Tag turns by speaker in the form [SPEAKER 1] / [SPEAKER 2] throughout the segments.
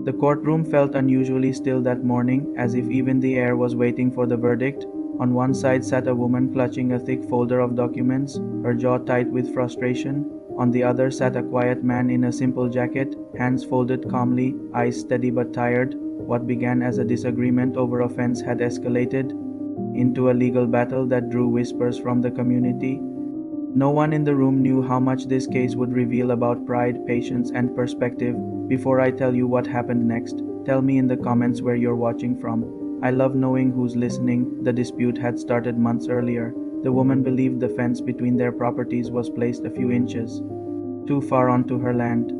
[SPEAKER 1] The courtroom felt unusually still that morning, as if even the air was waiting for the verdict. On one side sat a woman clutching a thick folder of documents, her jaw tight with frustration. On the other sat a quiet man in a simple jacket, hands folded calmly, eyes steady but tired. What began as a disagreement over a fence had escalated into a legal battle that drew whispers from the community. No one in the room knew how much this case would reveal about pride, patience, and perspective. Before I tell you what happened next, tell me in the comments where you're watching from. I love knowing who's listening. The dispute had started months earlier. The woman believed the fence between their properties was placed a few inches too far onto her land.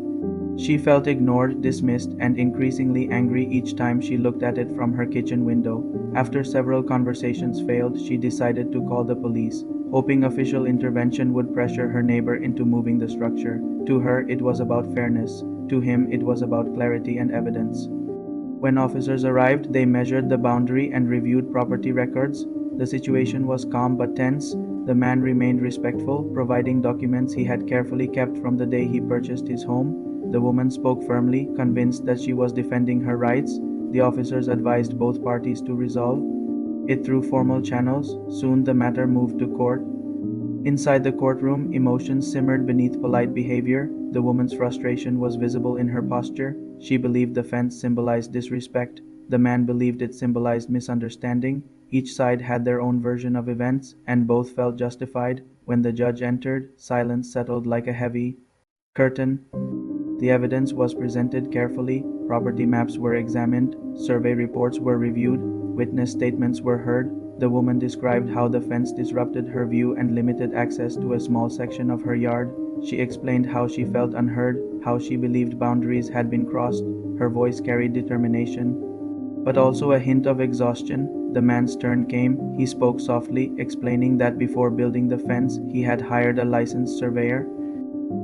[SPEAKER 1] She felt ignored, dismissed, and increasingly angry each time she looked at it from her kitchen window. After several conversations failed, she decided to call the police, hoping official intervention would pressure her neighbor into moving the structure. To her, it was about fairness. To him, it was about clarity and evidence. When officers arrived, they measured the boundary and reviewed property records. The situation was calm but tense. The man remained respectful, providing documents he had carefully kept from the day he purchased his home. The woman spoke firmly, convinced that she was defending her rights. The officers advised both parties to resolve it through formal channels. Soon the matter moved to court. Inside the courtroom, emotions simmered beneath polite behavior. The woman's frustration was visible in her posture. She believed the fence symbolized disrespect. The man believed it symbolized misunderstanding. Each side had their own version of events, and both felt justified. When the judge entered, silence settled like a heavy curtain. The evidence was presented carefully. Property maps were examined. Survey reports were reviewed. Witness statements were heard. The woman described how the fence disrupted her view and limited access to a small section of her yard. She explained how she felt unheard, how she believed boundaries had been crossed. Her voice carried determination, but also a hint of exhaustion. The man's turn came. He spoke softly, explaining that before building the fence, he had hired a licensed surveyor.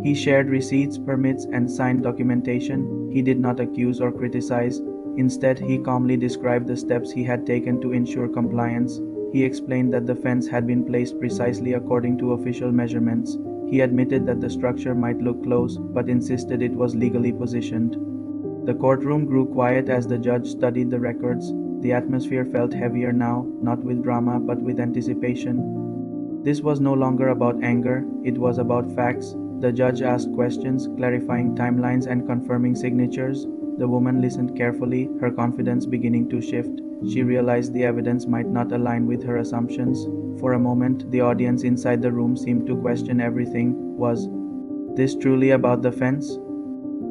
[SPEAKER 1] He shared receipts, permits, and signed documentation. He did not accuse or criticize. Instead, he calmly described the steps he had taken to ensure compliance. He explained that the fence had been placed precisely according to official measurements. He admitted that the structure might look close, but insisted it was legally positioned. The courtroom grew quiet as the judge studied the records. The atmosphere felt heavier now, not with drama, but with anticipation. This was no longer about anger, it was about facts. The judge asked questions, clarifying timelines and confirming signatures. The woman listened carefully, her confidence beginning to shift. She realized the evidence might not align with her assumptions. For a moment, the audience inside the room seemed to question everything. Was this truly about the fence?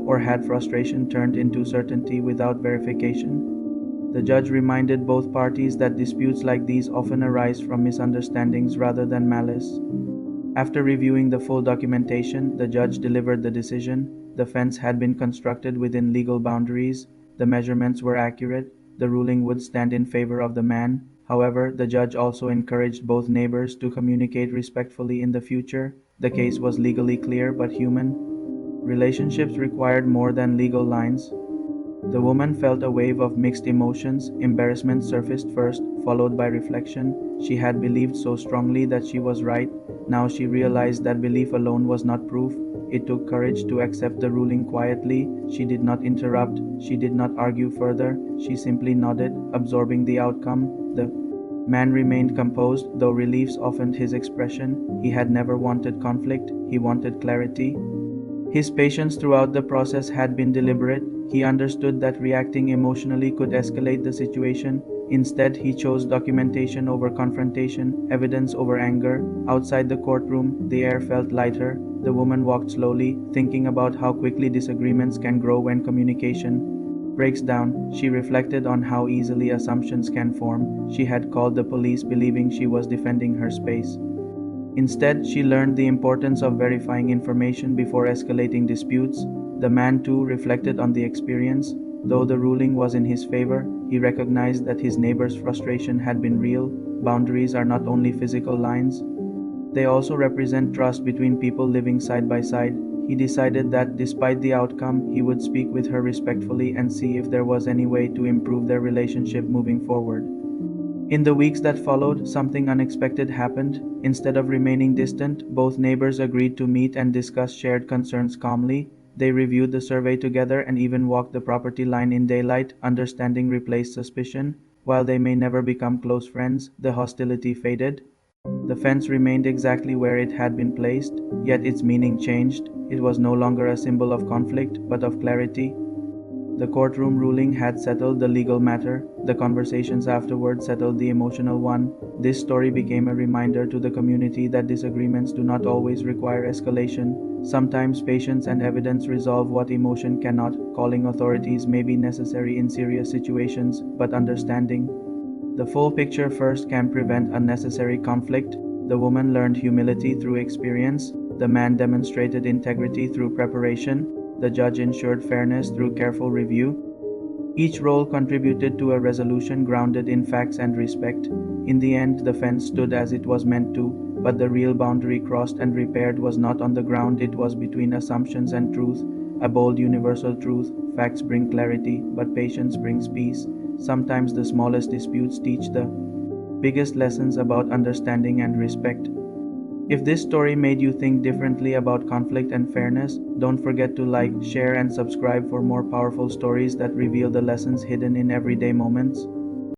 [SPEAKER 1] Or had frustration turned into certainty without verification? The judge reminded both parties that disputes like these often arise from misunderstandings rather than malice. After reviewing the full documentation, the judge delivered the decision. The fence had been constructed within legal boundaries. The measurements were accurate. The ruling would stand in favor of the man. However, the judge also encouraged both neighbors to communicate respectfully in the future. The case was legally clear but human. Relationships required more than legal lines. The woman felt a wave of mixed emotions. Embarrassment surfaced first, followed by reflection. She had believed so strongly that she was right. Now she realized that belief alone was not proof. It took courage to accept the ruling quietly. She did not interrupt. She did not argue further. She simply nodded, absorbing the outcome. The man remained composed, though relief softened his expression. He had never wanted conflict. He wanted clarity. His patience throughout the process had been deliberate. He understood that reacting emotionally could escalate the situation. Instead, he chose documentation over confrontation, evidence over anger. Outside the courtroom, the air felt lighter. The woman walked slowly, thinking about how quickly disagreements can grow when communication breaks down. She reflected on how easily assumptions can form. She had called the police believing she was defending her space. Instead, she learned the importance of verifying information before escalating disputes. The man too reflected on the experience. Though the ruling was in his favor, he recognized that his neighbor's frustration had been real. Boundaries are not only physical lines, they also represent trust between people living side by side. He decided that despite the outcome, he would speak with her respectfully and see if there was any way to improve their relationship moving forward. In the weeks that followed, something unexpected happened. Instead of remaining distant, both neighbors agreed to meet and discuss shared concerns calmly. They reviewed the survey together and even walked the property line in daylight. Understanding replaced suspicion. While they may never become close friends, the hostility faded. The fence remained exactly where it had been placed, yet its meaning changed. It was no longer a symbol of conflict, but of clarity. The courtroom ruling had settled the legal matter. The conversations afterward settled the emotional one. This story became a reminder to the community that disagreements do not always require escalation. Sometimes patience and evidence resolve what emotion cannot. Calling authorities may be necessary in serious situations, but understanding the full picture first can prevent unnecessary conflict. The woman learned humility through experience. The man demonstrated integrity through preparation. The judge ensured fairness through careful review. Each role contributed to a resolution grounded in facts and respect. In the end, the fence stood as it was meant to, but the real boundary crossed and repaired was not on the ground, it was between assumptions and truth. A bold universal truth: facts bring clarity, but patience brings peace. Sometimes the smallest disputes teach the biggest lessons about understanding and respect. If this story made you think differently about conflict and fairness, don't forget to like, share, and subscribe for more powerful stories that reveal the lessons hidden in everyday moments.